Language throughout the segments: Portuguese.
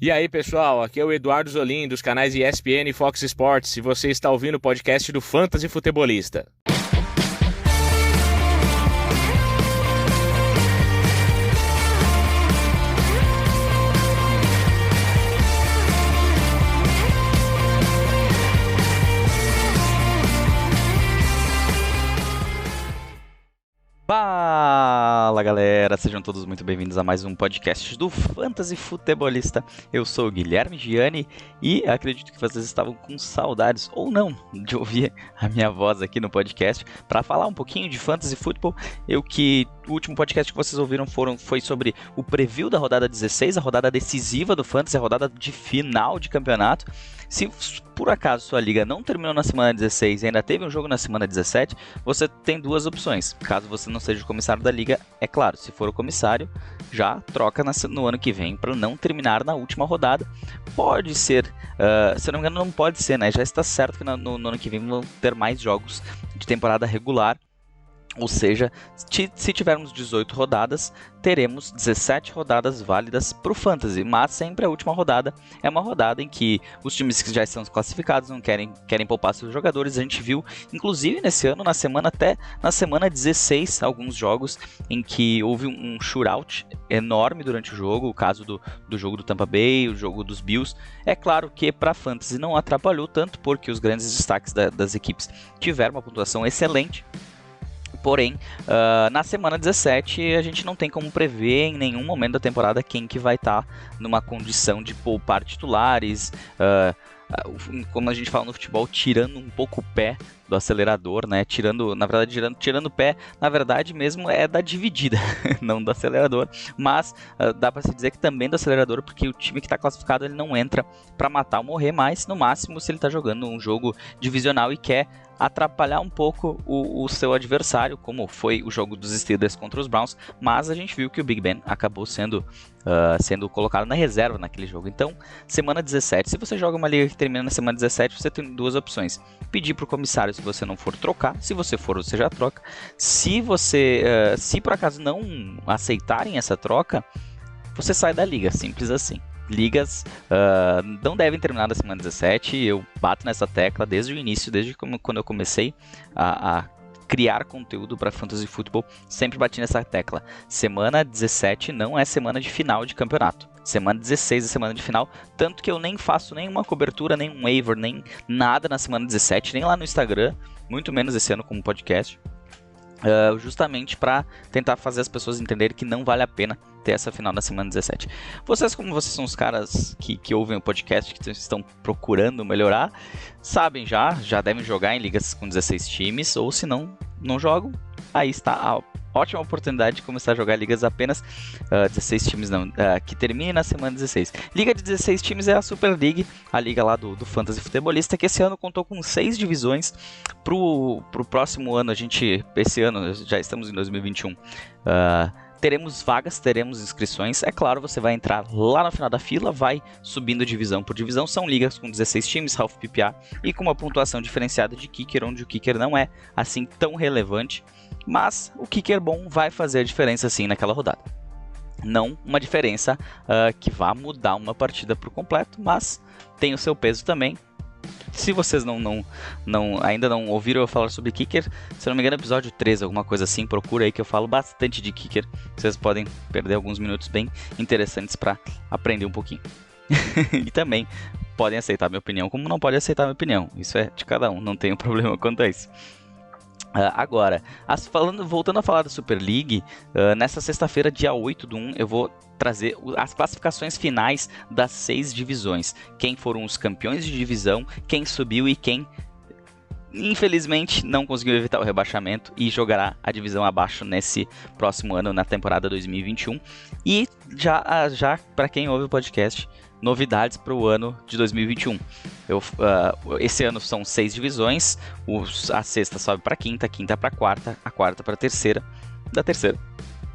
E aí, pessoal, aqui é o Eduardo Zolim, dos canais ESPN e Fox Sports, e você está ouvindo o podcast do Fantasy Futebolista. Fala galera, sejam todos muito bem-vindos a mais um podcast do Fantasy Futebolista. Eu sou o Guilherme Gianni e acredito que vocês estavam com saudades, ou não, de ouvir a minha voz aqui no podcast para falar um pouquinho de Fantasy Football. O último podcast que vocês ouviram foi sobre o preview da rodada 16, a rodada decisiva do Fantasy, a rodada de final de campeonato. Se por acaso sua liga não terminou na semana 16 e ainda teve um jogo na semana 17, você tem duas opções. Caso você não seja o comissário da liga, é claro, se for o comissário, já troca no ano que vem para não terminar na última rodada. Pode ser, se eu não me engano não pode ser, né? Já está certo que no ano que vem vão ter mais jogos de temporada regular. Ou seja, se tivermos 18 rodadas, teremos 17 rodadas válidas para o Fantasy, mas sempre a última rodada é uma rodada em que os times que já estão classificados não querem poupar seus jogadores. A gente viu, inclusive nesse ano, até na semana 16, alguns jogos em que houve um shootout enorme durante o jogo, o caso do jogo do Tampa Bay, o jogo dos Bills. É claro que para Fantasy não atrapalhou tanto, porque os grandes destaques das equipes tiveram uma pontuação excelente. Porém, na semana 17, a gente não tem como prever em nenhum momento da temporada quem que vai estar numa condição de poupar titulares, como a gente fala no futebol, tirando um pouco o pé do acelerador, né? Tirando o pé, na verdade mesmo é da dividida, não do acelerador, mas dá para se dizer que também do acelerador, porque o time que está classificado ele não entra para matar ou morrer, mas no máximo se ele está jogando um jogo divisional e quer atrapalhar um pouco o seu adversário, como foi o jogo dos Steelers contra os Browns, mas a gente viu que o Big Ben acabou sendo colocado na reserva naquele jogo. Então, semana 17, se você joga uma liga que termina na semana 17, você tem duas opções: pedir para o comissário se você não for trocar, se você for, você já troca. Se por acaso não aceitarem essa troca, você sai da liga, simples assim. Ligas não devem terminar na semana 17, eu bato nessa tecla desde o início, desde quando eu comecei a criar conteúdo para Fantasy Football, sempre bati nessa tecla. Semana 17 não é semana de final de campeonato. Semana 16 é semana de final, tanto que eu nem faço nenhuma cobertura, nem um waiver, nem nada na semana 17, nem lá no Instagram, muito menos esse ano como podcast. Justamente para tentar fazer as pessoas entenderem que não vale a pena ter essa final na semana 17. Como vocês são os caras que ouvem o podcast, que estão procurando melhorar, sabem já devem jogar em ligas com 16 times, ou se não jogam, aí está a ótima oportunidade de começar a jogar ligas apenas 16 times, que termine na semana 16. Liga de 16 times é a Super League, a liga lá do Fantasy Futebolista, que esse ano contou com 6 divisões. Pro próximo ano, esse ano, já estamos em 2021, teremos vagas, teremos inscrições. É claro, você vai entrar lá no final da fila, vai subindo divisão por divisão. São ligas com 16 times, half PPA, e com uma pontuação diferenciada de kicker, onde o kicker não é assim tão relevante. Mas o kicker bom vai fazer a diferença sim naquela rodada. Não uma diferença que vá mudar uma partida por completo, mas tem o seu peso também. Se vocês ainda não ouviram eu falar sobre kicker, se não me engano, episódio 13, alguma coisa assim, procura aí que eu falo bastante de kicker. Vocês podem perder alguns minutos bem interessantes para aprender um pouquinho. E também podem aceitar minha opinião, como não podem aceitar minha opinião. Isso é de cada um, não tenho problema quanto a isso. Agora, voltando a falar da Super League, nessa sexta-feira, dia 8/1, eu vou trazer as classificações finais das 6 divisões. Quem foram os campeões de divisão, quem subiu e quem, infelizmente, não conseguiu evitar o rebaixamento e jogará a divisão abaixo nesse próximo ano, na temporada 2021. E já para quem ouve o podcast, novidades para o ano de 2021. Esse ano são 6 divisões, a sexta sobe para a quinta para a quarta para a terceira, da terceira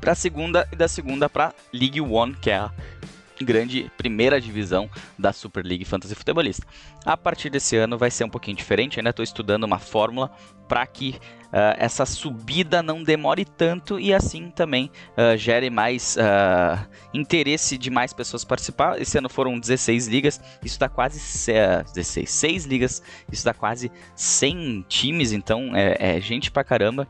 para a segunda e da segunda para League One, que é grande primeira divisão da Super League Fantasy Futebolista. A partir desse ano vai ser um pouquinho diferente, ainda estou estudando uma fórmula para que essa subida não demore tanto e assim também gere mais interesse de mais pessoas participar. Esse ano foram 16 ligas, isso dá quase 6 ligas, isso dá quase 100 times, então é gente pra caramba.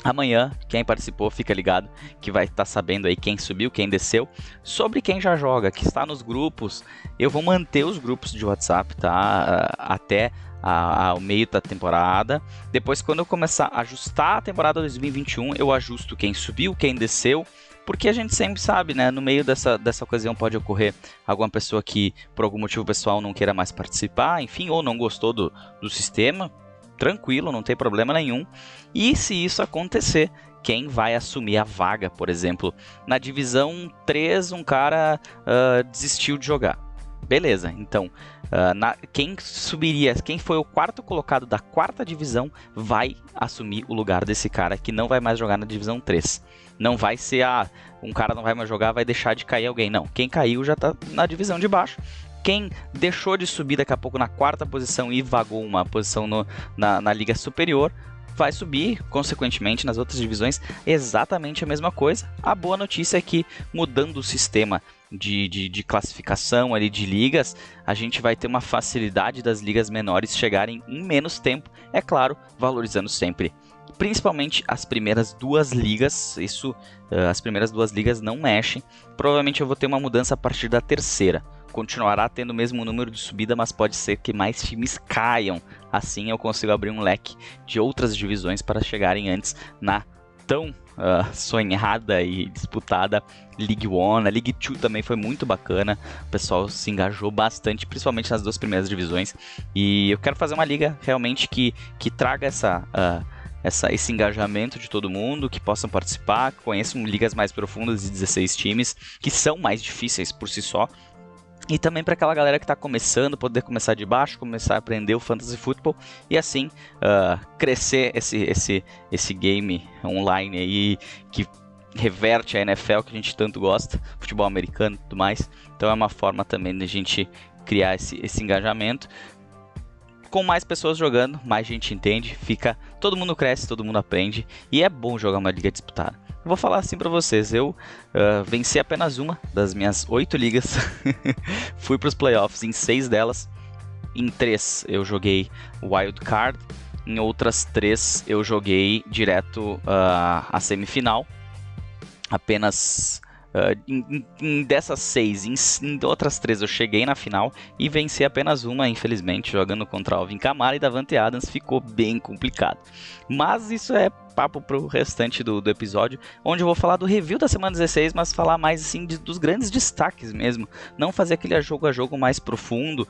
Amanhã, quem participou, fica ligado, que vai estar sabendo aí quem subiu, quem desceu. Sobre quem já joga, que está nos grupos, eu vou manter os grupos de WhatsApp, tá? Até ao meio da temporada. Depois, quando eu começar a ajustar a temporada 2021, eu ajusto quem subiu, quem desceu. Porque a gente sempre sabe, né? No meio dessa ocasião pode ocorrer alguma pessoa que, por algum motivo pessoal, não queira mais participar, enfim, ou não gostou do sistema. Tranquilo, não tem problema nenhum. E se isso acontecer, quem vai assumir a vaga, por exemplo, na divisão 3, um cara desistiu de jogar. Beleza, então, quem subiria, quem foi o quarto colocado da quarta divisão, vai assumir o lugar desse cara que não vai mais jogar na divisão 3. Não vai ser, um cara não vai mais jogar, vai deixar de cair alguém. Não, quem caiu já está na divisão de baixo. Quem deixou de subir daqui a pouco na quarta posição e vagou uma posição na liga superior, vai subir, consequentemente, nas outras divisões, exatamente a mesma coisa. A boa notícia é que, mudando o sistema de classificação ali de ligas, a gente vai ter uma facilidade das ligas menores chegarem em menos tempo, é claro, valorizando sempre principalmente as primeiras 2 ligas. As primeiras 2 ligas não mexem. Provavelmente eu vou ter uma mudança a partir da terceira. Continuará tendo o mesmo número de subida, mas pode ser que mais times caiam. Assim eu consigo abrir um leque de outras divisões para chegarem antes na tão sonhada e disputada League One. A League 2 também foi muito bacana, o pessoal se engajou bastante, principalmente nas 2 primeiras divisões, e eu quero fazer uma liga realmente que traga esse engajamento de todo mundo, que possam participar, que conheçam ligas mais profundas de 16 times, que são mais difíceis por si só. E também para aquela galera que está começando, poder começar de baixo, começar a aprender o Fantasy Football e assim crescer esse game online aí que reverte a NFL que a gente tanto gosta, futebol americano e tudo mais. Então é uma forma também de a gente criar esse engajamento. Com mais pessoas jogando, mais gente entende, todo mundo cresce, todo mundo aprende e é bom jogar uma liga disputada. Vou falar assim pra vocês, eu venci apenas uma das minhas 8 ligas, fui pros playoffs em 6 delas, em 3 eu joguei Wild Card, em outras 3 eu joguei direto a semifinal, apenas dessas 6, em outras 3 eu cheguei na final e venci apenas uma, infelizmente, jogando contra Alvin Kamara e Davante Adams, ficou bem complicado. Mas isso é papo pro restante do episódio, onde eu vou falar do review da semana 16, mas falar mais assim dos grandes destaques mesmo, não fazer aquele jogo a jogo mais profundo,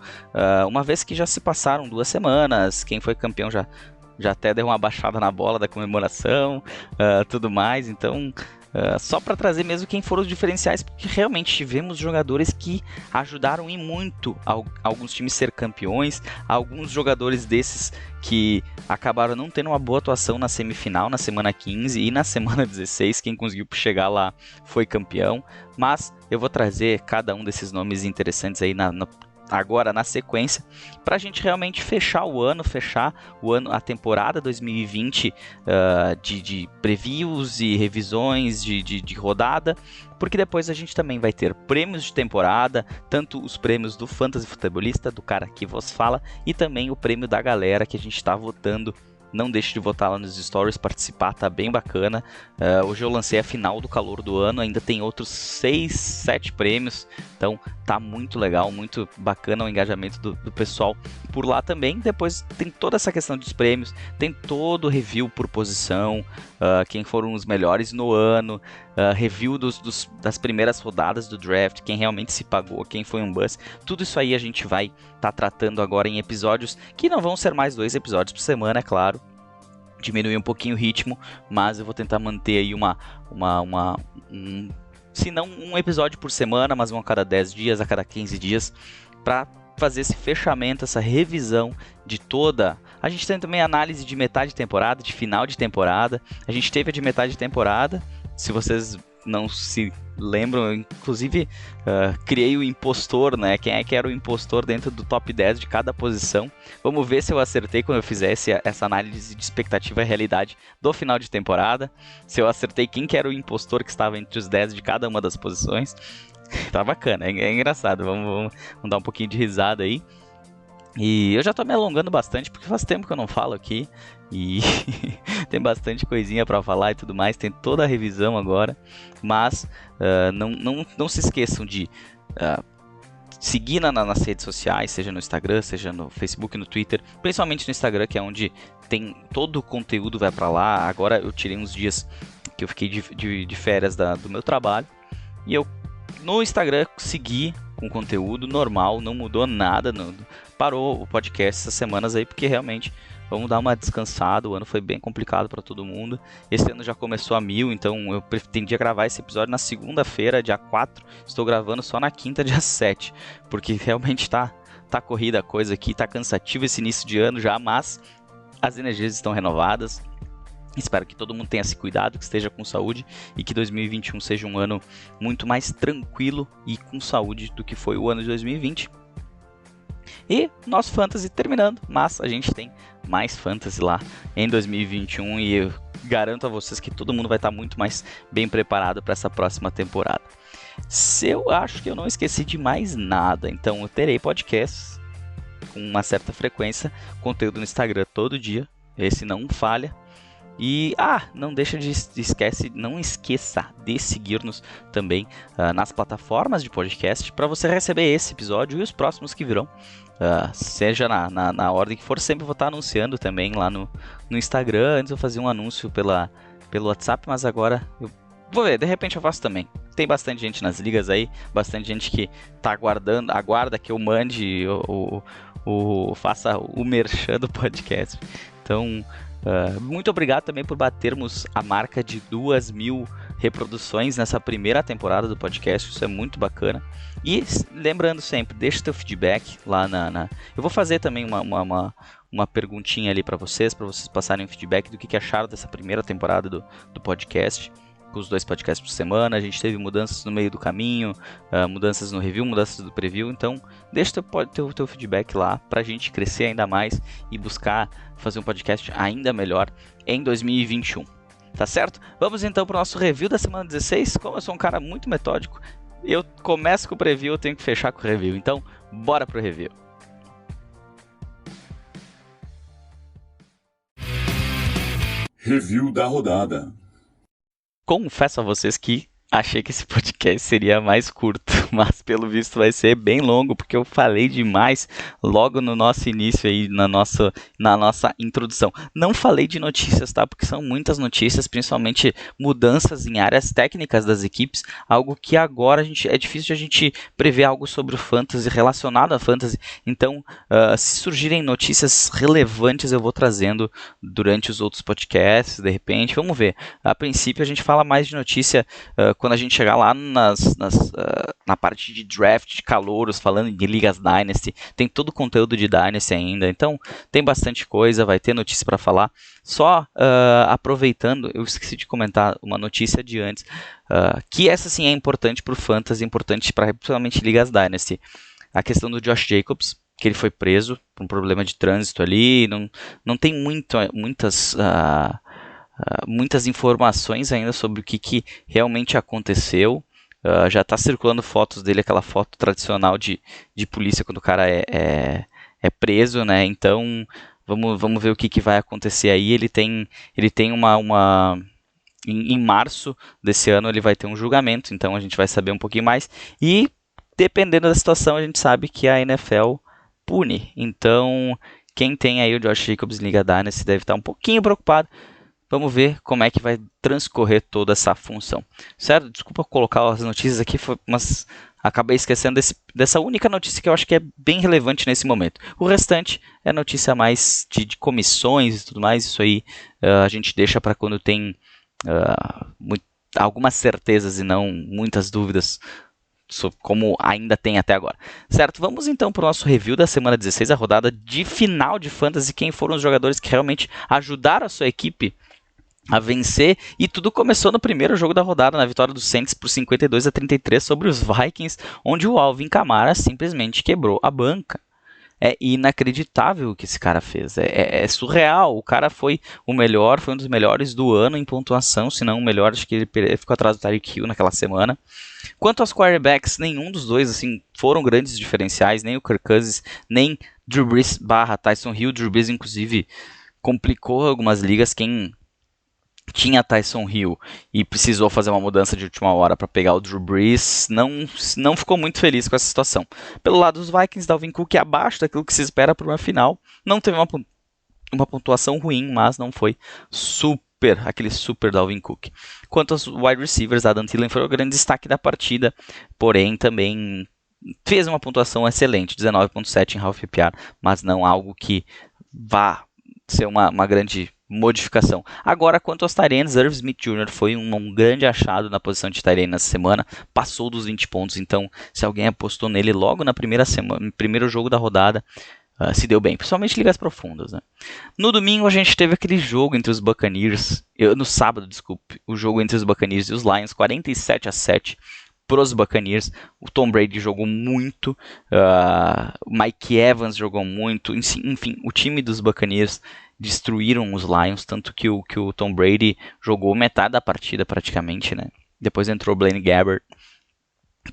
uma vez que já se passaram 2 semanas, quem foi campeão já até deu uma baixada na bola da comemoração, tudo mais, então só para trazer mesmo quem foram os diferenciais, porque realmente tivemos jogadores que ajudaram e muito alguns times ser campeões, alguns jogadores desses que acabaram não tendo uma boa atuação na semifinal, na semana 15 e na semana 16, quem conseguiu chegar lá foi campeão, mas eu vou trazer cada um desses nomes interessantes aí agora na sequência, para a gente realmente fechar o ano, a temporada 2020 de previews e revisões de rodada, porque depois a gente também vai ter prêmios de temporada, tanto os prêmios do Fantasy Futebolista, do cara que vos fala, e também o prêmio da galera que a gente está votando. Não deixe de votar lá nos stories, participar, tá bem bacana. Hoje eu lancei a final do calor do ano, ainda tem outros 6, 7 prêmios, então tá muito legal, muito bacana o engajamento do pessoal por lá também. Depois tem toda essa questão dos prêmios, tem todo o review por posição, quem foram os melhores no ano, review das primeiras rodadas do draft, quem realmente se pagou, quem foi um buzz. Tudo isso aí a gente vai estar tratando agora em episódios que não vão ser mais 2 episódios por semana, é claro. Diminuir um pouquinho o ritmo, mas eu vou tentar manter aí se não um episódio por semana, mas um a cada 10 dias, a cada 15 dias, para fazer esse fechamento, essa revisão de toda. A gente tem também análise de metade de temporada, de final de temporada. A gente teve a de metade de temporada. Se vocês não se lembram, inclusive criei o impostor, né? Quem é que era o impostor dentro do top 10 de cada posição. Vamos ver se eu acertei quando eu fizesse essa análise de expectativa e realidade do final de temporada. Se eu acertei quem que era o impostor que estava entre os 10 de cada uma das posições. Tá bacana, é engraçado. Vamos dar um pouquinho de risada aí. E eu já tô me alongando bastante, porque faz tempo que eu não falo aqui. E tem bastante coisinha pra falar e tudo mais. Tem toda a revisão agora. Mas não se esqueçam de seguir nas redes sociais, seja no Instagram, seja no Facebook, no Twitter. Principalmente no Instagram, que é onde tem todo o conteúdo vai pra lá. Agora eu tirei uns dias que eu fiquei de férias do meu trabalho. E eu no Instagram segui com conteúdo normal, não mudou nada. Parou o podcast essas semanas aí, porque realmente vamos dar uma descansada. O ano foi bem complicado para todo mundo. Esse ano já começou a 1000, então eu pretendia gravar esse episódio na segunda-feira, dia 4. Estou gravando só na quinta, dia 7, porque realmente tá corrida a coisa aqui, tá cansativo esse início de ano já, mas as energias estão renovadas. Espero que todo mundo tenha esse cuidado, que esteja com saúde e que 2021 seja um ano muito mais tranquilo e com saúde do que foi o ano de 2020. E nosso Fantasy terminando, mas a gente tem mais Fantasy lá em 2021 e eu garanto a vocês que todo mundo vai estar muito mais bem preparado para essa próxima temporada. Eu acho que eu não esqueci de mais nada, então eu terei podcasts com uma certa frequência, conteúdo no Instagram todo dia, esse não falha. E não esqueça de seguir-nos também nas plataformas de podcast para você receber esse episódio e os próximos que virão, seja na ordem que for. Sempre vou estar anunciando também lá no Instagram. Antes eu fazia um anúncio pelo WhatsApp, mas agora eu vou ver, de repente eu faço também. Tem bastante gente nas ligas aí, bastante gente que tá aguarda que eu mande faça o merchan do podcast. Então muito obrigado também por batermos a marca de 2.000 reproduções nessa primeira temporada do podcast. Isso é muito bacana. E lembrando sempre, deixa teu feedback lá Eu vou fazer também uma perguntinha ali para vocês passarem um feedback do que acharam dessa primeira temporada do podcast. Com os 2 podcasts por semana, a gente teve mudanças no meio do caminho, mudanças no review, mudanças do preview. Então deixa teu feedback lá pra gente crescer ainda mais e buscar fazer um podcast ainda melhor em 2021, tá certo? Vamos então pro nosso review da semana 16. Como eu sou um cara muito metódico, eu começo com o preview, eu tenho que fechar com o review. Então bora pro review. Review da rodada. Confesso a vocês que achei que esse podcast seria mais curto, mas pelo visto vai ser bem longo, porque eu falei demais logo no nosso início aí, na nossa introdução. Não falei de notícias, tá? Porque são muitas notícias, principalmente mudanças em áreas técnicas das equipes, algo que agora é difícil de a gente prever algo sobre o Fantasy, relacionado a Fantasy. Então, se surgirem notícias relevantes, eu vou trazendo durante os outros podcasts, de repente. Vamos ver. A princípio, a gente fala mais de notícia quando a gente chegar lá na parte de draft, de calouros, falando de ligas Dynasty. Tem todo o conteúdo de Dynasty ainda, então tem bastante coisa, vai ter notícia para falar. Só aproveitando, eu esqueci de comentar uma notícia de antes, que essa sim é importante para o Fantasy, importante para principalmente ligas Dynasty. A questão do Josh Jacobs, que ele foi preso por um problema de trânsito ali, não tem muitas informações ainda sobre o que realmente aconteceu. Já está circulando fotos dele, aquela foto tradicional de polícia quando o cara é preso, né? Então vamos ver o que vai acontecer aí. Ele tem em março desse ano ele vai ter um julgamento, então a gente vai saber um pouquinho mais. E dependendo da situação, a gente sabe que a NFL pune. Então quem tem aí o Josh Jacobs em Liga Dynasty deve estar um pouquinho preocupado. Vamos ver como é que vai transcorrer toda essa função. Certo? Desculpa colocar as notícias aqui, mas acabei esquecendo dessa única notícia que eu acho que é bem relevante nesse momento. O restante é notícia mais de comissões e tudo mais. Isso aí a gente deixa para quando tem algumas certezas e não muitas dúvidas, como ainda tem até agora. Certo? Vamos então para o nosso review da semana 16, a rodada de final de Fantasy. Quem foram os jogadores que realmente ajudaram a sua equipe a vencer, e tudo começou no primeiro jogo da rodada, na vitória dos Saints por 52-33 sobre os Vikings, onde o Alvin Kamara simplesmente quebrou a banca. É inacreditável o que esse cara fez, é surreal. O cara foi o melhor, foi um dos melhores do ano em pontuação, se não o melhor. Acho que ele ficou atrás do Tyreek Hill naquela semana. Quanto aos quarterbacks, nenhum dos dois assim, foram grandes diferenciais, nem o Kirk Cousins, nem Drew Brees / Tyson Hill. Drew Brees, inclusive, complicou algumas ligas. Quem tinha Tyson Hill e precisou fazer uma mudança de última hora para pegar o Drew Brees, não ficou muito feliz com essa situação. Pelo lado dos Vikings, Dalvin Cook abaixo daquilo que se espera para uma final. Não teve uma pontuação ruim, mas não foi aquele super Dalvin Cook. Quanto aos wide receivers, Adam Thielen foi o grande destaque da partida, porém também fez uma pontuação excelente, 19.7 em half PPR, mas não algo que vá ser uma grande modificação. Agora, quanto aos tight ends, Irv Smith Jr. foi um grande achado na posição de tight end nessa semana, passou dos 20 pontos, então se alguém apostou nele logo na primeira semana, no primeiro jogo da rodada, se deu bem, principalmente ligas profundas, né? No domingo a gente teve aquele jogo entre os Buccaneers, no sábado, desculpe, o jogo entre os Buccaneers e os Lions, 47-7 para os Buccaneers. O Tom Brady jogou muito, o Mike Evans jogou muito, enfim, o time dos Buccaneers destruíram os Lions, tanto que o Tom Brady jogou metade da partida praticamente, né? Depois entrou o Blaine Gabbert,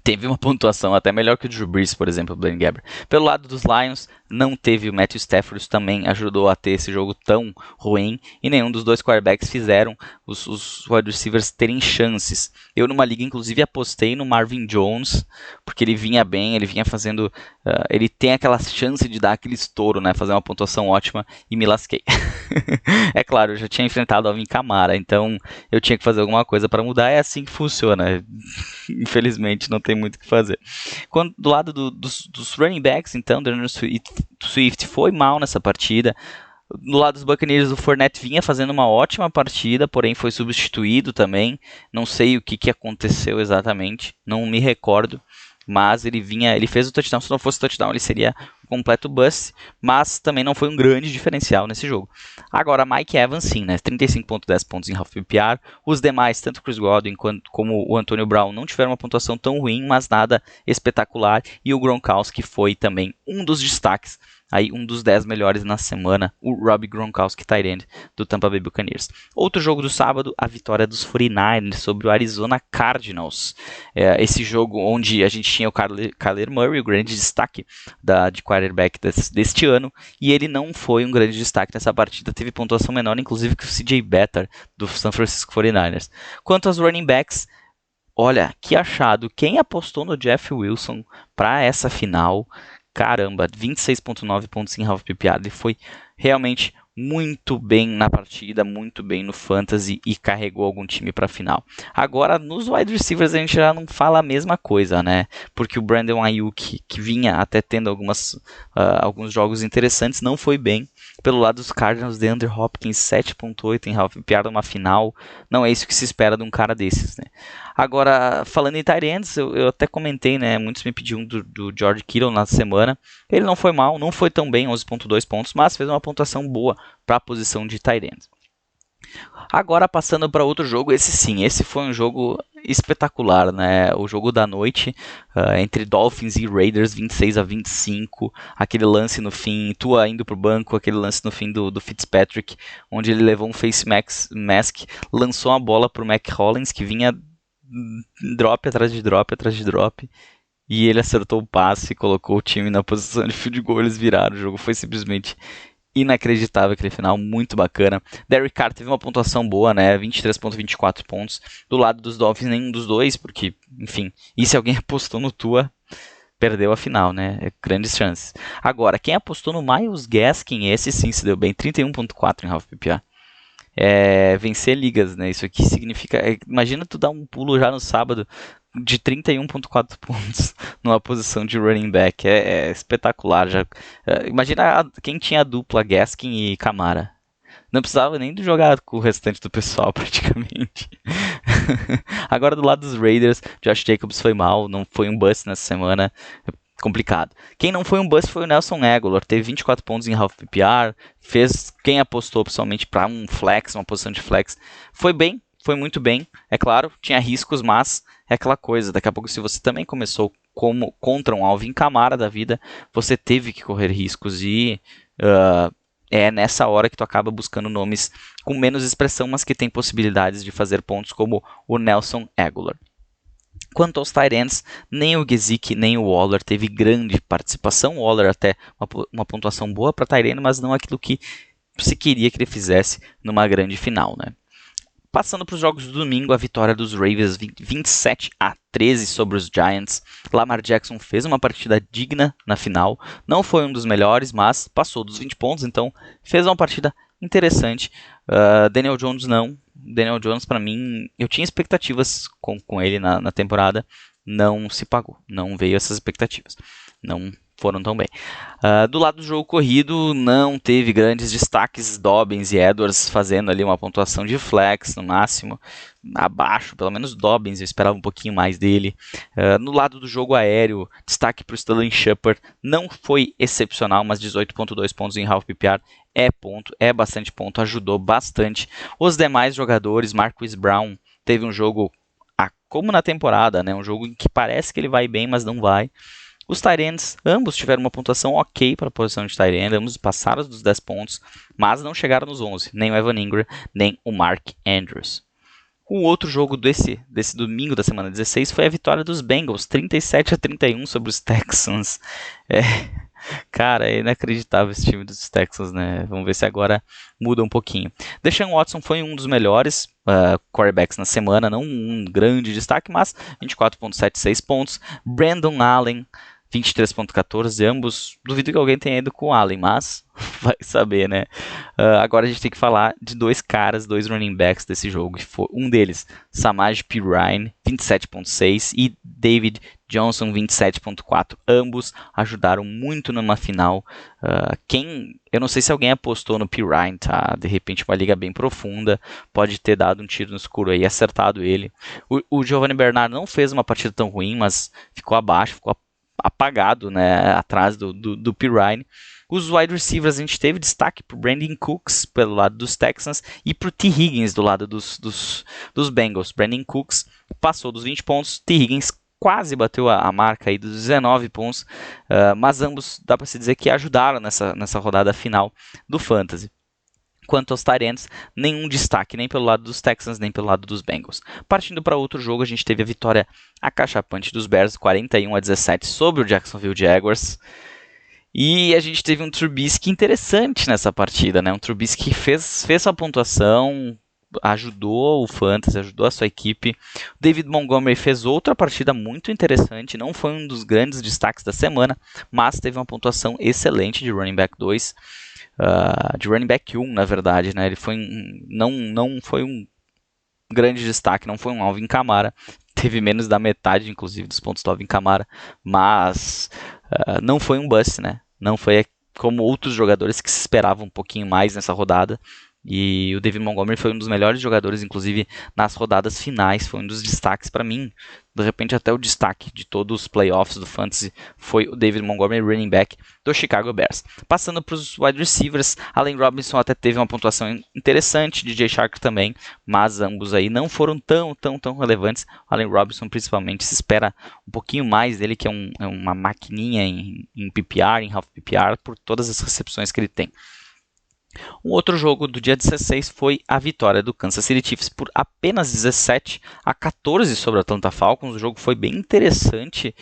teve uma pontuação até melhor que o Drew Brees, por exemplo, o Blaine Gabbert. Pelo lado dos Lions, não teve o Matthew Stafford, isso também ajudou a ter esse jogo tão ruim, e nenhum dos dois quarterbacks fizeram os wide receivers terem chances. Eu numa liga, inclusive, apostei no Marvin Jones, porque ele vinha bem, ele vinha fazendo, ele tem aquela chance de dar aquele estouro, né, fazer uma pontuação ótima, e me lasquei. É claro, eu já tinha enfrentado o Alvin Kamara, então eu tinha que fazer alguma coisa para mudar, é assim que funciona. Infelizmente, não tem muito o que fazer. Do lado dos running backs, então, DeAndre Swift foi mal nessa partida. Do lado dos Buccaneers, o Fournette vinha fazendo uma ótima partida, porém foi substituído também. Não sei o que aconteceu exatamente, não me recordo. Mas ele fez o touchdown. Se não fosse o touchdown, ele seria um completo bust. Mas também não foi um grande diferencial nesse jogo. Agora, Mike Evans, sim, né? 35.10 pontos em half PPR. Os demais, tanto o Chris Godwin como o Antonio Brown, não tiveram uma pontuação tão ruim, mas nada espetacular. E o Gronkowski foi também um dos destaques. Aí, um dos 10 melhores na semana, o Rob Gronkowski, tight end do Tampa Bay Buccaneers. Outro jogo do sábado, a vitória dos 49ers sobre o Arizona Cardinals. Esse jogo onde a gente tinha o Kyler Murray, o grande destaque de quarterback deste ano, e ele não foi um grande destaque nessa partida, teve pontuação menor, inclusive que o CJ Beathard, do San Francisco 49ers. Quanto aos running backs, olha, que achado, quem apostou no Jeff Wilson para essa final? Caramba, 26.9 pontos em half PPR, ele foi realmente muito bem na partida, muito bem no Fantasy e carregou algum time para a final. Agora, nos wide receivers a gente já não fala a mesma coisa, né? Porque o Brandon Ayuk, que vinha até tendo alguns jogos interessantes, não foi bem. Pelo lado dos Cardinals, DeAndre Hopkins, 7.8 em half PPR numa final, não é isso que se espera de um cara desses, né? Agora, falando em tight ends, eu até comentei, né? Muitos me pediam do George Kittle na semana. Ele não foi mal, não foi tão bem, 11.2 pontos, mas fez uma pontuação boa para a posição de tight end. Agora, passando para outro jogo, esse foi um jogo espetacular, né? O jogo da noite, entre Dolphins e Raiders, 26-25, aquele lance no fim, Tua indo pro banco, aquele lance no fim do Fitzpatrick, onde ele levou um face mask, lançou a bola pro Mac Hollins, que vinha drop atrás de drop atrás de drop, e ele acertou o passe, colocou o time na posição de field goal, eles viraram. O jogo foi simplesmente inacreditável, aquele final, muito bacana. Derek Carr teve uma pontuação boa, né, 23.24 pontos. Do lado dos Dolphins, nenhum dos dois, porque, enfim, e se alguém apostou no Tua, perdeu a final, né, grandes chances. Agora, quem apostou no Myles Gaskin, esse sim se deu bem, 31.4 em half PPR. Vencer ligas, né? Isso aqui significa... imagina tu dar um pulo já no sábado de 31.4 pontos numa posição de running back. É espetacular. Imagina quem tinha a dupla Gaskin e Kamara. Não precisava nem de jogar com o restante do pessoal, praticamente. Agora, do lado dos Raiders, Josh Jacobs foi mal, não foi um bust nessa semana. complicado. Quem não foi um bust foi o Nelson Agholor, teve 24 pontos em half PPR, fez quem apostou principalmente para um flex, uma posição de flex, foi bem, foi muito bem, é claro, tinha riscos, mas é aquela coisa, daqui a pouco se você também começou como contra um Alvin Kamara da vida, você teve que correr riscos e é nessa hora que tu acaba buscando nomes com menos expressão, mas que tem possibilidades de fazer pontos como o Nelson Agholor. Quanto aos tight ends, nem o Gesicki nem o Waller teve grande participação. O Waller até uma pontuação boa para tight end, mas não aquilo que se queria que ele fizesse numa grande final, né? Passando para os jogos do domingo, a vitória dos Ravens 27-13 sobre os Giants. Lamar Jackson fez uma partida digna na final. Não foi um dos melhores, mas passou dos 20 pontos, então fez uma partida interessante. Daniel Jones não. Daniel Jones, para mim, eu tinha expectativas com ele na temporada. Não se pagou. Não veio essas expectativas. Não foram tão bem. Do lado do jogo corrido, não teve grandes destaques. Dobbins e Edwards fazendo ali uma pontuação de flex no máximo, abaixo, pelo menos Dobbins, eu esperava um pouquinho mais dele. No lado do jogo aéreo, destaque para o Sterling Shepard, não foi excepcional, mas 18.2 pontos em half PPR é bastante ponto, ajudou bastante. Os demais jogadores, Marquise Brown teve um jogo como na temporada, né? Um jogo em que parece que ele vai bem, mas não vai. Os tight ends, ambos tiveram uma pontuação ok para a posição de tight end, ambos passaram dos 10 pontos, mas não chegaram nos 11, nem o Evan Ingram, nem o Mark Andrews. O outro jogo desse domingo da semana 16 foi a vitória dos Bengals, 37-31 sobre os Texans. Cara, é inacreditável esse time dos Texans, né? Vamos ver se agora muda um pouquinho. Deshaun Watson foi um dos melhores quarterbacks na semana, não um grande destaque, mas 24.76 pontos. Brandon Allen, 23.14, ambos, duvido que alguém tenha ido com o Allen, mas vai saber, né? Agora a gente tem que falar de dois running backs desse jogo. Um deles, Samaje Perine, 27.6 e David Johnson, 27.4. Ambos ajudaram muito numa final. Eu não sei se alguém apostou no Perine, tá? De repente uma liga bem profunda, pode ter dado um tiro no escuro aí e acertado ele. O Giovanni Bernard não fez uma partida tão ruim, mas ficou abaixo, ficou apagado, né, atrás do Perine. Os wide receivers, a gente teve destaque para o Brandon Cooks pelo lado dos Texans e para o T. Higgins do lado dos Bengals. Brandon Cooks passou dos 20 pontos, T. Higgins quase bateu a marca aí dos 19 pontos, mas ambos dá para se dizer que ajudaram nessa rodada final do Fantasy. Quanto aos tight ends, nenhum destaque, nem pelo lado dos Texans, nem pelo lado dos Bengals. Partindo para outro jogo, a gente teve a vitória acachapante dos Bears, 41-17 sobre o Jacksonville Jaguars. E a gente teve um Trubisky interessante nessa partida, né? Um Trubisky que fez sua pontuação, ajudou o Fantasy, ajudou a sua equipe. O David Montgomery fez outra partida muito interessante, não foi um dos grandes destaques da semana, mas teve uma pontuação excelente de running back 2. De running back 1, na verdade, né? Ele não foi um grande destaque, não foi um Alvin Kamara, teve menos da metade, inclusive, dos pontos do Alvin Kamara, mas não foi um bust, né? Não foi como outros jogadores que se esperavam um pouquinho mais nessa rodada. E o David Montgomery foi um dos melhores jogadores, inclusive nas rodadas finais, foi um dos destaques para mim. De repente até o destaque de todos os playoffs do Fantasy foi o David Montgomery, running back do Chicago Bears. Passando para os wide receivers, Allen Robinson até teve uma pontuação interessante, DJ Chark também, mas ambos aí não foram tão relevantes. Allen Robinson principalmente, se espera um pouquinho mais dele, que é uma maquininha em PPR, em half PPR, por todas as recepções que ele tem. Um outro jogo do dia 16 foi a vitória do Kansas City Chiefs por apenas 17-14 sobre o Atlanta Falcons. O jogo foi bem interessante,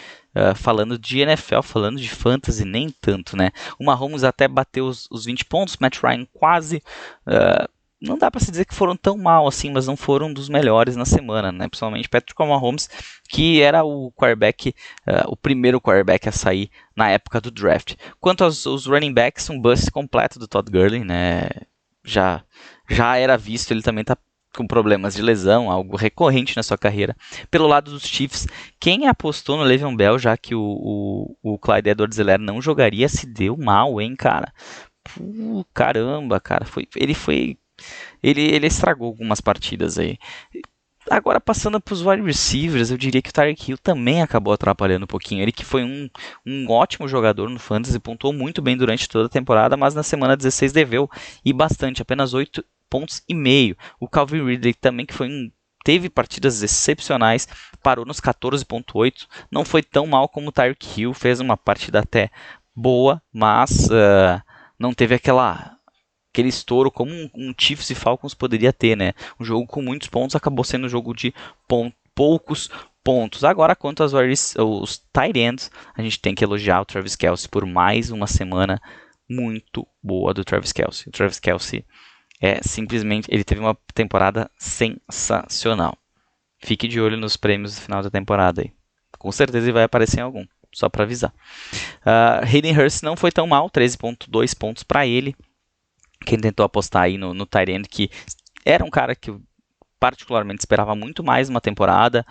falando de NFL, falando de fantasy, nem tanto, né? O Mahomes até bateu os 20 pontos, Matt Ryan quase. Não dá para se dizer que foram tão mal assim, mas não foram dos melhores na semana, né? Principalmente Patrick Mahomes, que era o quarterback, o primeiro quarterback a sair na época do draft. Quanto aos running backs, um bust completo do Todd Gurley, né? Já era visto, ele também está com problemas de lesão, algo recorrente na sua carreira. Pelo lado dos Chiefs, quem apostou no Le'Veon Bell, já que o Clyde Edwards-Helaire não jogaria, se deu mal, hein, cara? Caramba, cara, ele estragou algumas partidas aí. Agora, passando para os wide receivers, eu diria que o Tyreek Hill também acabou atrapalhando um pouquinho. Ele que foi um ótimo jogador no Fantasy, pontuou muito bem durante toda a temporada, mas na semana 16 deveu ir bastante, apenas 8,5 pontos. O Calvin Ridley também, que teve partidas excepcionais, parou nos 14,8. Não foi tão mal como o Tyreek Hill, fez uma partida até boa, mas não teve aquele estouro como um Chiefs e Falcons poderia ter, né? Um jogo com muitos pontos acabou sendo um jogo de poucos pontos. Agora, quanto aos tight ends, a gente tem que elogiar o Travis Kelce por mais uma semana muito boa do Travis Kelce. O Travis Kelce simplesmente, ele teve uma temporada sensacional. Fique de olho nos prêmios do final da temporada aí. Com certeza ele vai aparecer em algum, só para avisar. Hayden Hurst não foi tão mal, 13,2 pontos para ele. Quem tentou apostar aí no tight end, que era um cara que eu particularmente esperava muito mais uma temporada.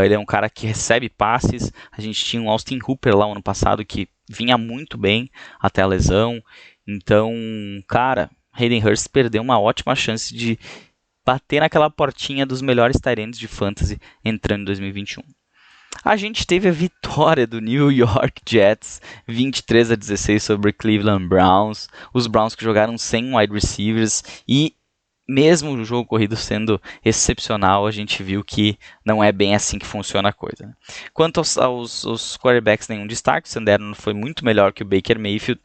Ele é um cara que recebe passes. A gente tinha um Austin Hooper lá no ano passado que vinha muito bem até a lesão. Então, cara, Hayden Hurst perdeu uma ótima chance de bater naquela portinha dos melhores tight ends de fantasy entrando em 2021. A gente teve a vitória do New York Jets, 23-16 sobre Cleveland Browns. Os Browns que jogaram sem wide receivers e mesmo o jogo corrido sendo excepcional, a gente viu que não é bem assim que funciona a coisa. Quanto aos quarterbacks, nenhum destaque. O Sanderno foi muito melhor que o Baker Mayfield.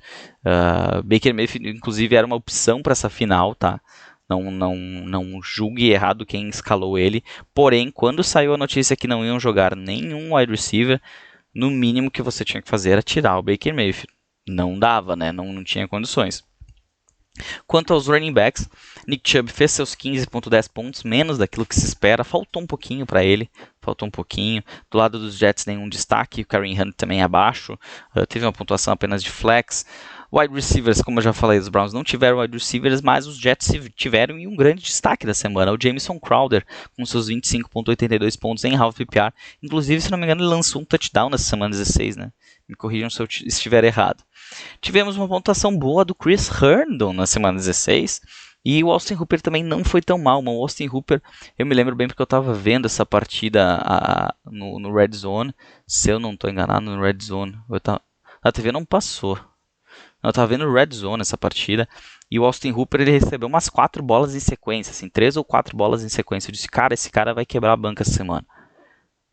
Baker Mayfield, inclusive, era uma opção para essa final, tá? Não julgue errado quem escalou ele. Porém, quando saiu a notícia que não iam jogar nenhum wide receiver, no mínimo que você tinha que fazer era tirar o Baker Mayfield. Não dava, né? Não tinha condições. Quanto aos running backs, Nick Chubb fez seus 15,10 pontos, menos daquilo que se espera. Faltou um pouquinho para ele. Do lado dos Jets, nenhum destaque. O Kareem Hunt também abaixo. Teve uma pontuação apenas de flex. Wide receivers, como eu já falei, os Browns não tiveram wide receivers, mas os Jets tiveram um grande destaque da semana. O Jamison Crowder, com seus 25,82 pontos em half PPR. Inclusive, se não me engano, ele lançou um touchdown nessa semana 16, né? Me corrijam se eu estiver errado. Tivemos uma pontuação boa do Chris Herndon na semana 16. E o Austin Hooper também não foi tão mal. O Austin Hooper, eu me lembro bem porque eu estava vendo essa partida no Red Zone. Se eu não estou enganado, no Red Zone. A TV não passou. Eu estava vendo o Red Zone essa partida. E o Austin Hooper ele recebeu umas 4 bolas em sequência. Assim, 3 ou 4 bolas em sequência. Eu disse, cara, esse cara vai quebrar a banca essa semana.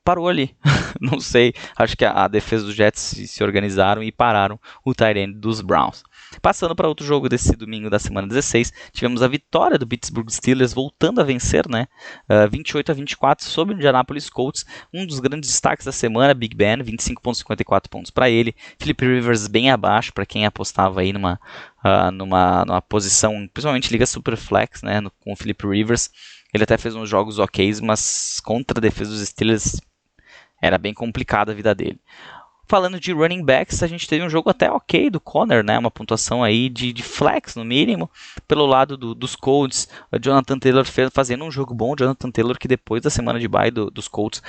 Parou ali. Não sei. Acho que a defesa dos Jets se organizaram e pararam o tight end dos Browns. Passando para outro jogo desse domingo da semana 16, tivemos a vitória do Pittsburgh Steelers voltando a vencer, né? 28-24 sobre o Indianapolis Colts. Um dos grandes destaques da semana, Big Ben, 25,54 pontos para ele. Philip Rivers bem abaixo, para quem apostava aí numa posição, principalmente liga Superflex, né? Com o Philip Rivers. Ele até fez uns jogos ok, mas contra a defesa dos Steelers era bem complicada a vida dele. Falando de running backs, a gente teve um jogo até ok do Conner, né? Uma pontuação aí de flex, no mínimo. Pelo lado dos Colts, o Jonathan Taylor fazendo um jogo bom. O Jonathan Taylor que depois da semana de bye dos Colts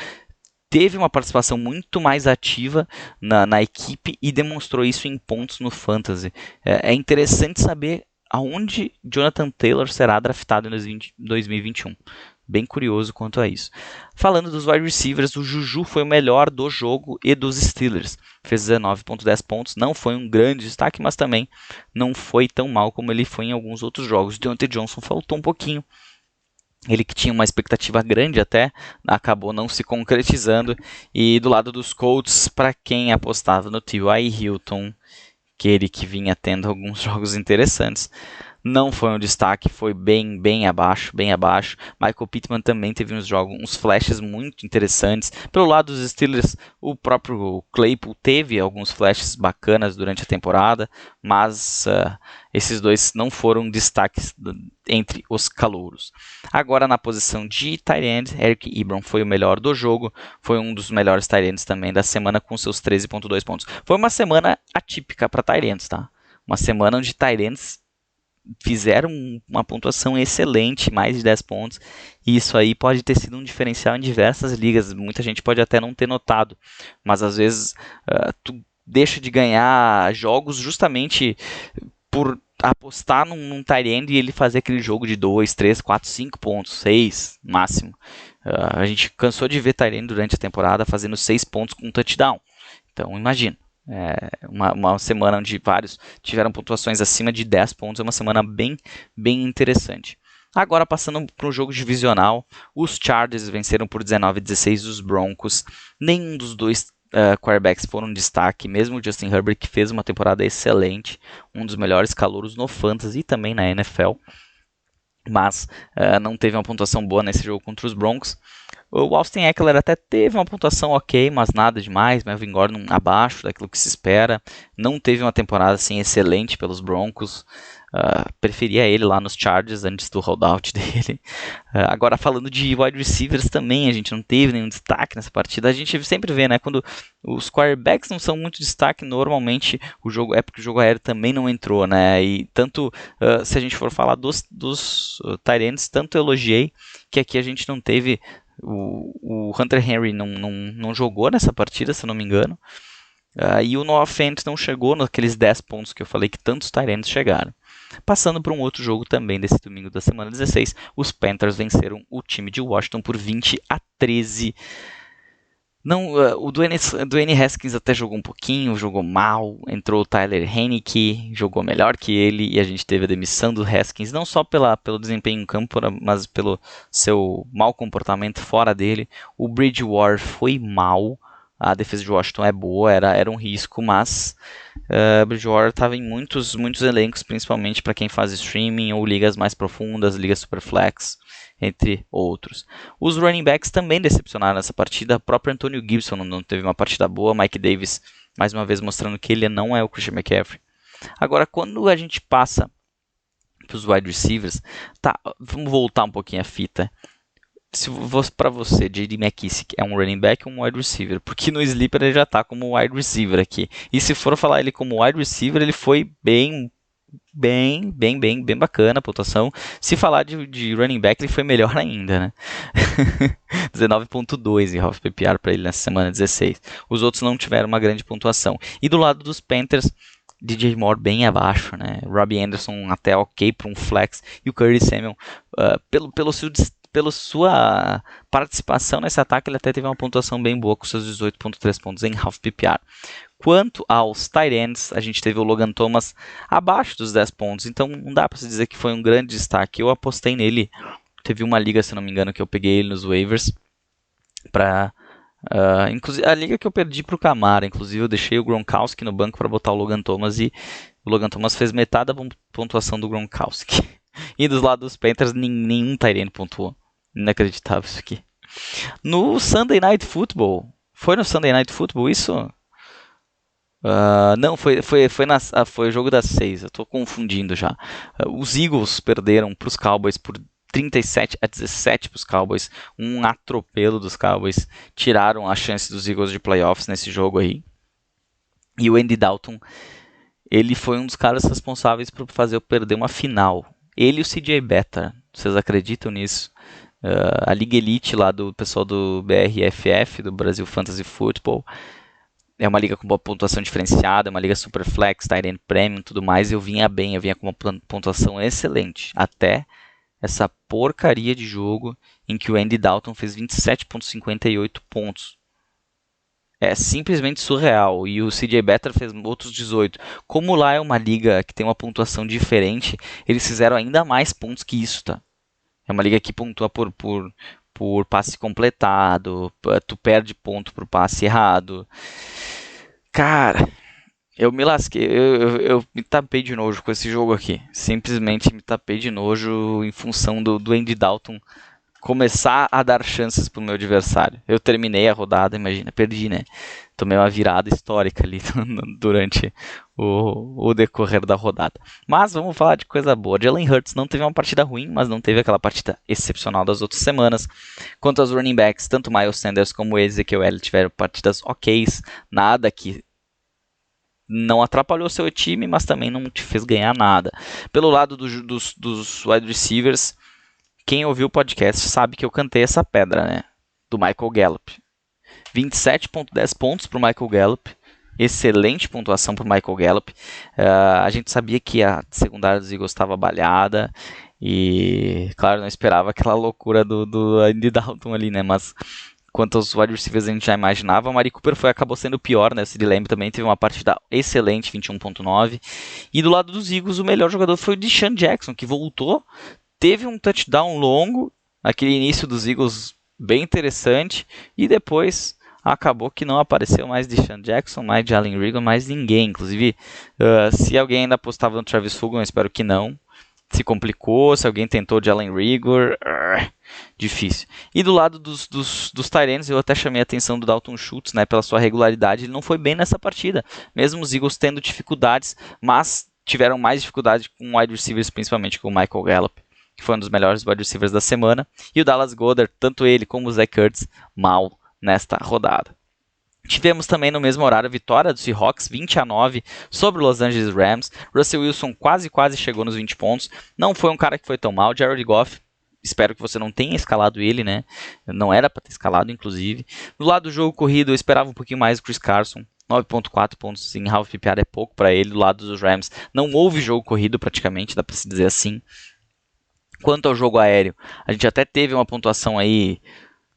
teve uma participação muito mais ativa na equipe e demonstrou isso em pontos no Fantasy. É interessante saber aonde Jonathan Taylor será draftado em 2021. Bem curioso quanto a isso. Falando dos wide receivers, o Juju foi o melhor do jogo e dos Steelers. Fez 19,10 pontos. Não foi um grande destaque, mas também não foi tão mal como ele foi em alguns outros jogos. Deontay Johnson faltou um pouquinho. Ele que tinha uma expectativa grande até, acabou não se concretizando. E do lado dos Colts, para quem apostava no T.Y. Hilton, aquele que vinha tendo alguns jogos interessantes, não foi um destaque, foi bem abaixo. Michael Pittman também teve uns flashes muito interessantes. Pelo lado dos Steelers, o próprio Claypool teve alguns flashes bacanas durante a temporada, mas esses dois não foram destaques entre os calouros. Agora na posição de tight end, Eric Ebron foi o melhor do jogo, foi um dos melhores tight ends também da semana com seus 13,2 pontos. Foi uma semana atípica para tight ends, tá? Uma semana onde tight ends fizeram uma pontuação excelente, mais de 10 pontos, e isso aí pode ter sido um diferencial em diversas ligas. Muita gente pode até não ter notado, mas às vezes tu deixa de ganhar jogos justamente por apostar num tight end e ele fazer aquele jogo de 2, 3, 4, 5 pontos, 6 máximo. A gente cansou de ver Tyrion durante a temporada fazendo 6 pontos com um touchdown. Então, imagina. Uma semana onde vários tiveram pontuações acima de 10 pontos é uma semana bem, bem interessante. Agora, passando para o jogo divisional, os Chargers venceram por 19-16 os Broncos. Nenhum dos dois quarterbacks foram destaque, mesmo o Justin Herbert, que fez uma temporada excelente, um dos melhores calouros no Fantasy e também na NFL, mas não teve uma pontuação boa nesse jogo contra os Broncos. O Austin Ekeler até teve uma pontuação ok, mas nada demais. Melvin Gordon abaixo daquilo que se espera. Não teve uma temporada assim excelente pelos Broncos. Preferia ele lá nos Chargers antes do holdout dele. Agora, falando de wide receivers também, a gente não teve nenhum destaque nessa partida. A gente sempre vê, né, quando os quarterbacks não são muito destaque, normalmente o jogo é porque o jogo aéreo também não entrou, né? E tanto, se a gente for falar dos tight ends, tanto eu elogiei que aqui a gente não teve. O Hunter Henry não jogou nessa partida, se eu não me engano. E o Noah Fant não chegou naqueles 10 pontos que eu falei que tantos tight ends chegaram. Passando para um outro jogo também desse domingo da semana 16, os Panthers venceram o time de Washington por 20-13. O Dwayne Haskins até jogou um pouquinho, jogou mal. Entrou o Tyler Heinicke, jogou melhor que ele, e a gente teve a demissão do Haskins, não só pelo desempenho em campo, mas pelo seu mau comportamento fora dele. O Bridgewater foi mal. A defesa de Washington é boa, era um risco, mas Bridgewater estava em muitos elencos, principalmente para quem faz streaming ou ligas mais profundas, ligas Superflex, entre outros. Os running backs também decepcionaram nessa partida. O próprio Antonio Gibson não teve uma partida boa. Mike Davis, mais uma vez, mostrando que ele não é o Christian McCaffrey. Agora, quando a gente passa para os wide receivers, vamos voltar um pouquinho a fita. Para você, J.D. McKissic é um running back ou um wide receiver? Porque no Sleeper ele já está como wide receiver aqui. E se for falar ele como wide receiver, ele foi bem bacana a pontuação. Se falar de running back, ele foi melhor ainda, né? 19.2 em half PPR para ele nessa semana 16. Os outros não tiveram uma grande pontuação. E do lado dos Panthers, DJ Moore bem abaixo, né? Robbie Anderson até ok para um flex. E o Curtis Samuel, pela sua participação nesse ataque, ele até teve uma pontuação bem boa com seus 18.3 pontos em half PPR. Quanto aos tight ends, a gente teve o Logan Thomas abaixo dos 10 pontos, então não dá para se dizer que foi um grande destaque. Eu apostei nele, teve uma liga, se não me engano, que eu peguei ele nos waivers, inclusive a liga que eu perdi para o Camara, inclusive eu deixei o Gronkowski no banco para botar o Logan Thomas, e o Logan Thomas fez metade da pontuação do Gronkowski. E dos lados dos Panthers, nenhum tight end pontuou. Inacreditável isso aqui. No Sunday Night Football, foi no Sunday Night Football isso? Não, foi o jogo das 6, eu estou confundindo já. Os Eagles perderam para os Cowboys por 37-17 para os Cowboys, um atropelo dos Cowboys, tiraram a chance dos Eagles de playoffs nesse jogo aí. E o Andy Dalton, ele foi um dos caras responsáveis por fazer eu perder uma final. Ele e o CJ Beathard, vocês acreditam nisso? A Liga Elite lá do pessoal do BRFF, do Brasil Fantasy Football, é uma liga com boa pontuação diferenciada, é uma liga super flex, tight end premium e tudo mais. Eu vinha com uma pontuação excelente, até essa porcaria de jogo em que o Andy Dalton fez 27.58 pontos. É simplesmente surreal. E o CJ Beathard fez outros 18. Como lá é uma liga que tem uma pontuação diferente, eles fizeram ainda mais pontos que isso, tá? É uma liga que pontua por passe completado, tu perde ponto por passe errado. Cara, eu me lasquei, eu me tapei de nojo com esse jogo aqui. Simplesmente me tapei de nojo em função do Andy Dalton começar a dar chances pro meu adversário. Eu terminei a rodada, imagina, perdi, né? Tomei uma virada histórica ali durante o decorrer da rodada. Mas vamos falar de coisa boa. Jalen Hurts não teve uma partida ruim, mas não teve aquela partida excepcional das outras semanas. Quanto aos running backs, tanto Miles Sanders como o Ezekiel Elliott tiveram partidas ok, nada que não atrapalhou seu time, mas também não te fez ganhar nada. Pelo lado dos wide receivers, quem ouviu o podcast sabe que eu cantei essa pedra, né? Do Michael Gallup. 27.10 pontos para o Michael Gallup. Excelente pontuação para o Michael Gallup. A gente sabia que a secundária dos Eagles estava balhada. E, claro, não esperava aquela loucura do Andy Dalton ali, né? Mas quanto aos wide receivers a gente já imaginava, o Amari Cooper acabou sendo o pior, né? O CeeDee Lamb também teve uma partida excelente, 21.9. E do lado dos Eagles, o melhor jogador foi o Deshaun Jackson, que voltou, teve um touchdown longo, aquele início dos Eagles bem interessante, e depois acabou que não apareceu mais Deshaun Jackson, mais Jalen Reagor, mais ninguém. Inclusive, se alguém ainda apostava no Travis Fulgham, eu espero que não. Se complicou, se alguém tentou Jalen Reagor, difícil. E do lado dos tight ends, eu até chamei a atenção do Dalton Schultz, né, pela sua regularidade, ele não foi bem nessa partida, mesmo os Eagles tendo dificuldades, mas tiveram mais dificuldade com wide receivers, principalmente com o Michael Gallup, que foi um dos melhores wide receivers da semana, e o Dallas Goedert, tanto ele como o Zach Ertz, mal nesta rodada. Tivemos também no mesmo horário a vitória do Seahawks, 20-9 sobre o Los Angeles Rams. Russell Wilson quase chegou nos 20 pontos. Não foi um cara que foi tão mal. Jared Goff, espero que você não tenha escalado ele, né? Não era para ter escalado, inclusive. Do lado do jogo corrido, eu esperava um pouquinho mais do Chris Carson. 9.4 pontos em half PPR é pouco para ele. Do lado dos Rams, não houve jogo corrido praticamente, dá para se dizer assim. Quanto ao jogo aéreo, a gente até teve uma pontuação aí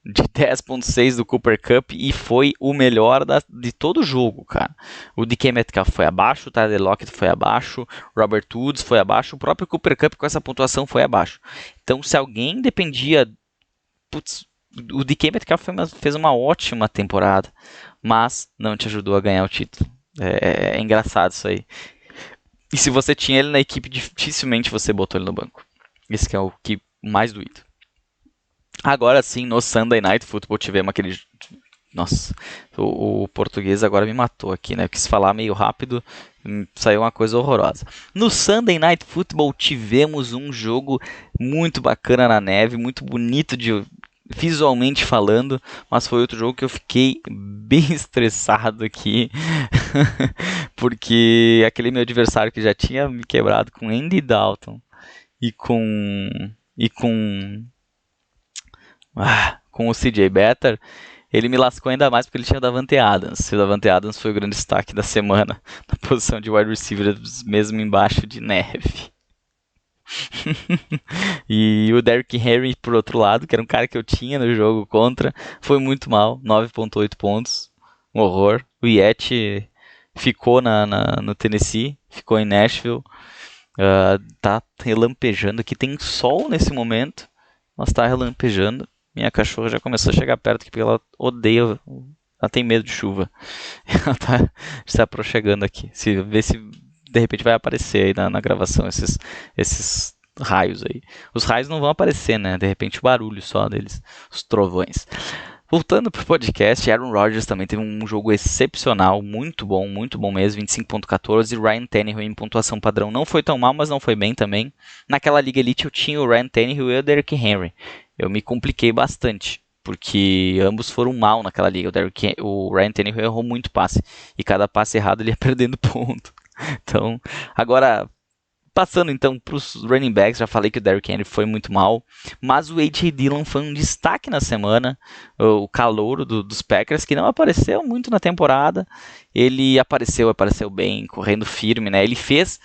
de 10.6 do Cooper Kupp e foi o melhor de todo o jogo, cara. O DK Metcalf foi abaixo, o Tyler Lockett foi abaixo, Robert Woods foi abaixo, o próprio Cooper Kupp com essa pontuação foi abaixo. Então, se alguém dependia... o DK Metcalf fez uma ótima temporada, mas não te ajudou a ganhar o título. É engraçado isso aí. E se você tinha ele na equipe, dificilmente você botou ele no banco. Esse que é o que mais doído. Agora sim, no Sunday Night Football tivemos aquele... Nossa, o português agora me matou aqui, né? Eu quis falar meio rápido, saiu uma coisa horrorosa. No Sunday Night Football tivemos um jogo muito bacana na neve, muito bonito visualmente falando, mas foi outro jogo que eu fiquei bem estressado aqui, porque aquele meu adversário que já tinha me quebrado com Andy Dalton e com o CJ Beathard, ele me lascou ainda mais porque ele tinha o Davante Adams. E o Davante Adams foi o grande destaque da semana na posição de wide receiver, mesmo embaixo de neve. E o Derrick Henry, por outro lado, que era um cara que eu tinha no jogo contra, foi muito mal, 9.8 pontos, um horror. O Yeti ficou no Tennessee, ficou em Nashville, tá relampejando aqui, tem sol nesse momento, mas tá relampejando. Minha cachorra já começou a chegar perto aqui porque ela odeia, ela tem medo de chuva. Ela tá se aproximando aqui. Vê se de repente vai aparecer aí na gravação esses raios aí. Os raios não vão aparecer, né? De repente o barulho só deles, os trovões. Voltando pro podcast, Aaron Rodgers também teve um jogo excepcional, muito bom mesmo, 25.14, Ryan Tannehill em pontuação padrão não foi tão mal, mas não foi bem também. Naquela Liga Elite eu tinha o Ryan Tannehill e o Derrick Henry. Eu me compliquei bastante, porque ambos foram mal naquela liga. O Ryan Tannehill errou muito passe, e cada passe errado ele ia perdendo ponto. Então, agora, passando então para os running backs, já falei que o Derrick Henry foi muito mal, mas o A.J. Dillon foi um destaque na semana, o calouro dos Packers, que não apareceu muito na temporada. Ele apareceu bem, correndo firme, né? Ele fez...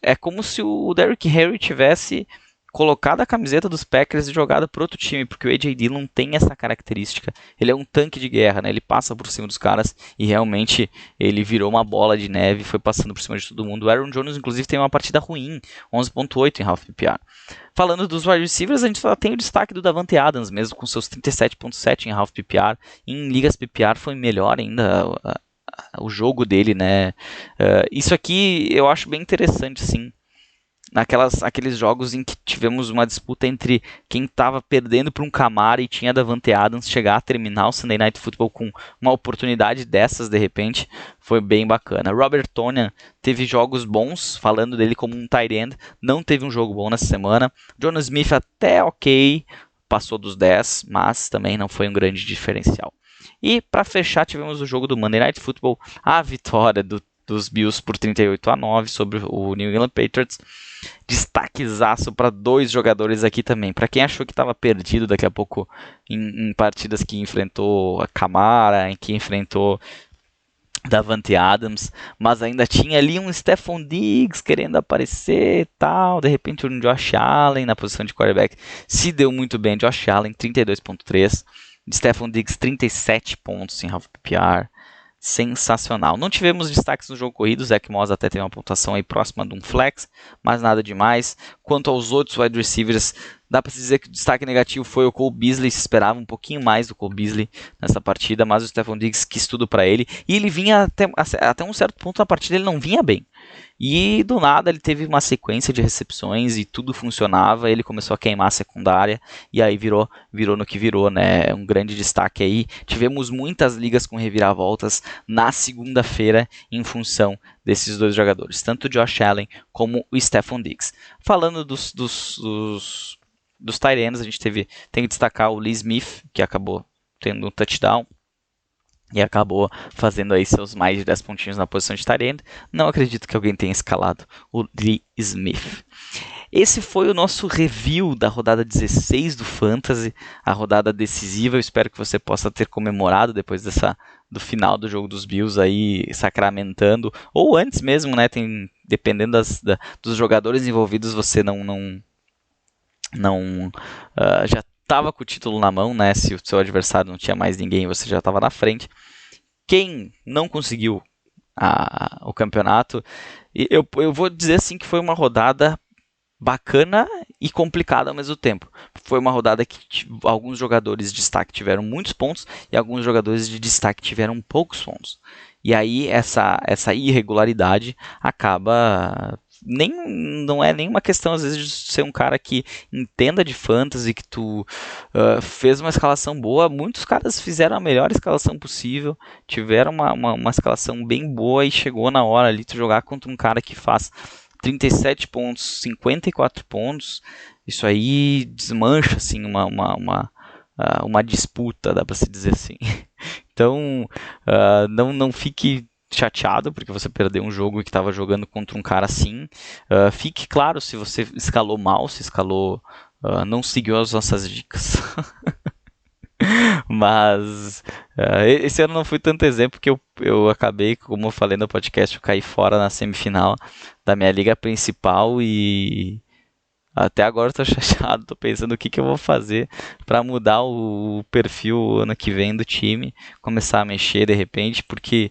é como se o Derrick Henry tivesse colocado a camiseta dos Packers e jogado para outro time, porque o A.J. Dillon tem essa característica. Ele é um tanque de guerra, né? Ele passa por cima dos caras e realmente ele virou uma bola de neve, foi passando por cima de todo mundo. O Aaron Jones, inclusive, tem uma partida ruim, 11.8 em half PPR. Falando dos wide receivers, a gente só tem o destaque do Davante Adams, mesmo com seus 37.7 em half PPR. Em ligas PPR foi melhor ainda o jogo dele, né? Isso aqui eu acho bem interessante, sim. Aqueles jogos em que tivemos uma disputa entre quem estava perdendo para um Camara e tinha Davante Adams chegar a terminar o Sunday Night Football com uma oportunidade dessas de repente, foi bem bacana. Robert Tonyan teve jogos bons, falando dele como um tight end, não teve um jogo bom nessa semana. Jonas Smith até ok, passou dos 10, mas também não foi um grande diferencial. E para fechar tivemos o jogo do Monday Night Football, a vitória dos Bills por 38-9 sobre o New England Patriots. Destaquezaço para dois jogadores aqui também. Para quem achou que estava perdido daqui a pouco em partidas que enfrentou a Camara, em que enfrentou Davante Adams, mas ainda tinha ali um Stephon Diggs querendo aparecer e tal, de repente um Josh Allen na posição de quarterback, se deu muito bem. Josh Allen 32.3, Stephon Diggs 37 pontos em half PPR, sensacional. Não tivemos destaques no jogo corrido, Zach Moss até teve uma pontuação aí próxima de um flex, mas nada demais. Quanto aos outros wide receivers, dá para se dizer que o destaque negativo foi o Cole Beasley, se esperava um pouquinho mais do Cole Beasley nessa partida, mas o Stephon Diggs quis tudo para ele, e ele vinha até um certo ponto na partida, ele não vinha bem. E do nada ele teve uma sequência de recepções e tudo funcionava, ele começou a queimar a secundária e aí virou no que virou, né? Um grande destaque aí. Tivemos muitas ligas com reviravoltas na segunda-feira em função desses dois jogadores, tanto o Josh Allen como o Stephon Diggs. Falando dos tight ends, a gente tem que destacar o Lee Smith, que acabou tendo um touchdown e acabou fazendo aí seus mais de 10 pontinhos na posição de tight end. Não acredito que alguém tenha escalado o Lee Smith. Esse foi o nosso review da rodada 16 do Fantasy, a rodada decisiva. Eu espero que você possa ter comemorado depois do final do jogo dos Bills aí sacramentando, ou antes mesmo, né? Dependendo dos jogadores envolvidos, você já estava com o título na mão, né? Se o seu adversário não tinha mais ninguém, você já estava na frente. Quem não conseguiu o campeonato, eu vou dizer assim que foi uma rodada bacana e complicada ao mesmo tempo. Foi uma rodada que alguns jogadores de destaque tiveram muitos pontos e alguns jogadores de destaque tiveram poucos pontos. E aí essa irregularidade acaba... não é nenhuma questão às vezes de ser um cara que entenda de fantasy, que tu fez uma escalação boa. Muitos caras fizeram a melhor escalação possível, tiveram uma escalação bem boa e chegou na hora ali tu jogar contra um cara que faz 37 pontos, 54 pontos. Isso aí desmancha assim uma disputa, dá para se dizer assim. Então não fique chateado porque você perdeu um jogo que estava jogando contra um cara assim. Fique claro se você escalou mal, se escalou, não seguiu as nossas dicas. Mas esse ano não foi tanto exemplo, que eu acabei, como eu falei no podcast, eu caí fora na semifinal da minha liga principal e até agora eu tô chateado, tô pensando o que eu vou fazer para mudar o perfil ano que vem do time, começar a mexer de repente, porque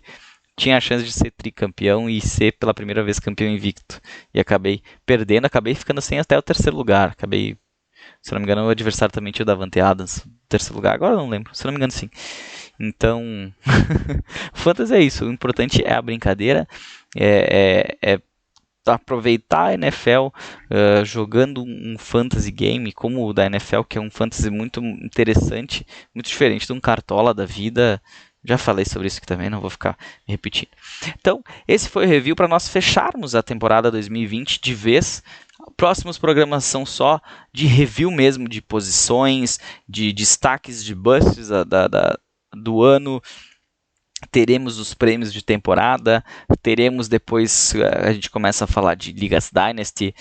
tinha a chance de ser tricampeão e ser pela primeira vez campeão invicto. E acabei perdendo, acabei ficando sem até o terceiro lugar. Acabei, se não me engano, o adversário também tinha o Davante Adams, terceiro lugar. Agora eu não lembro, se não me engano sim. Então, Fantasy é isso. O importante é a brincadeira, é aproveitar a NFL jogando um fantasy game como o da NFL, que é um fantasy muito interessante, muito diferente de um cartola da vida. Já falei sobre isso aqui também, não vou ficar me repetindo. Então, esse foi o review para nós fecharmos a temporada 2020 de vez. Próximos programas são só de review mesmo, de posições, de destaques, de busts do ano. Teremos os prêmios de temporada, teremos depois, a gente começa a falar de Ligas Dynasty,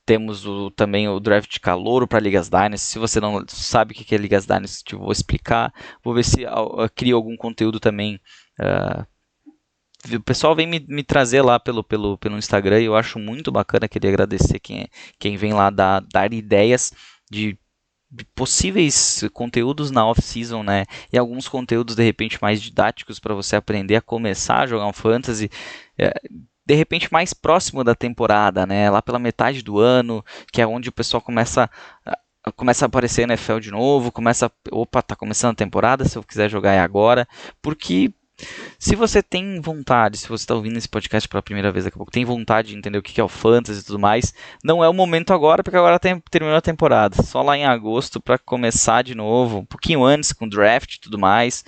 temos também o draft de calouro para Ligas Dynasty. Se você não sabe o que é Ligas Dynasty, eu vou explicar. Vou ver se crio algum conteúdo também. O pessoal vem me trazer lá pelo Instagram e eu acho muito bacana. Queria agradecer quem vem lá dar ideias de possíveis conteúdos na off-season, né? E alguns conteúdos de repente mais didáticos para você aprender a começar a jogar um fantasy, de repente mais próximo da temporada, né? Lá pela metade do ano, que é onde o pessoal começa a aparecer na NFL de novo, tá começando a temporada, se eu quiser jogar é agora, porque se você tem vontade, se você está ouvindo esse podcast pela primeira vez, daqui a pouco tem vontade de entender o que é o fantasy e tudo mais, não é o momento agora, porque agora terminou a temporada. Só lá em agosto para começar de novo, um pouquinho antes com draft e tudo mais.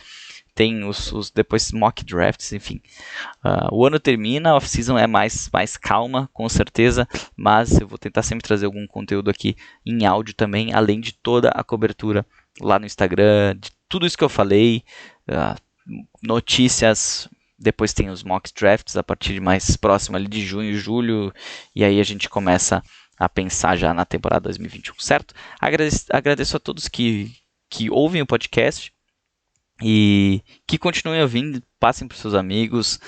Tem os depois mock drafts, enfim. O ano termina, a off-season é mais calma, com certeza, mas eu vou tentar sempre trazer algum conteúdo aqui em áudio também, além de toda a cobertura lá no Instagram, de tudo isso que eu falei, notícias. Depois tem os mock drafts a partir de mais próximo ali de junho e julho, e aí a gente começa a pensar já na temporada 2021, certo? Agradeço a todos que ouvem o podcast e que continuem ouvindo. passem para os seus amigos,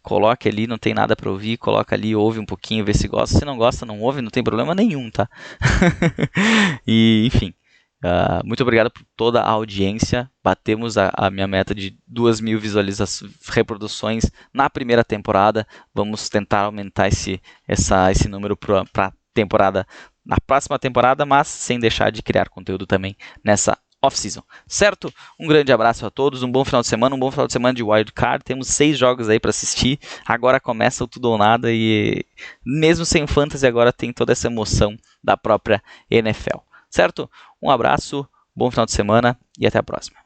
coloque ali, não tem nada para ouvir, coloca ali, ouve um pouquinho, vê se gosta. Se não gosta, não ouve, não tem problema nenhum, tá? E, enfim, muito obrigado por toda a audiência. Batemos a minha meta de 2.000 reproduções na primeira temporada. Vamos tentar aumentar esse número para temporada, na próxima temporada, mas sem deixar de criar conteúdo também nessa off-season, certo? Um grande abraço a todos, um bom final de semana de Wild Card. Temos 6 jogos aí para assistir, agora começa o tudo ou nada e mesmo sem fantasy agora tem toda essa emoção da própria NFL, certo? Um abraço, bom final de semana e até a próxima.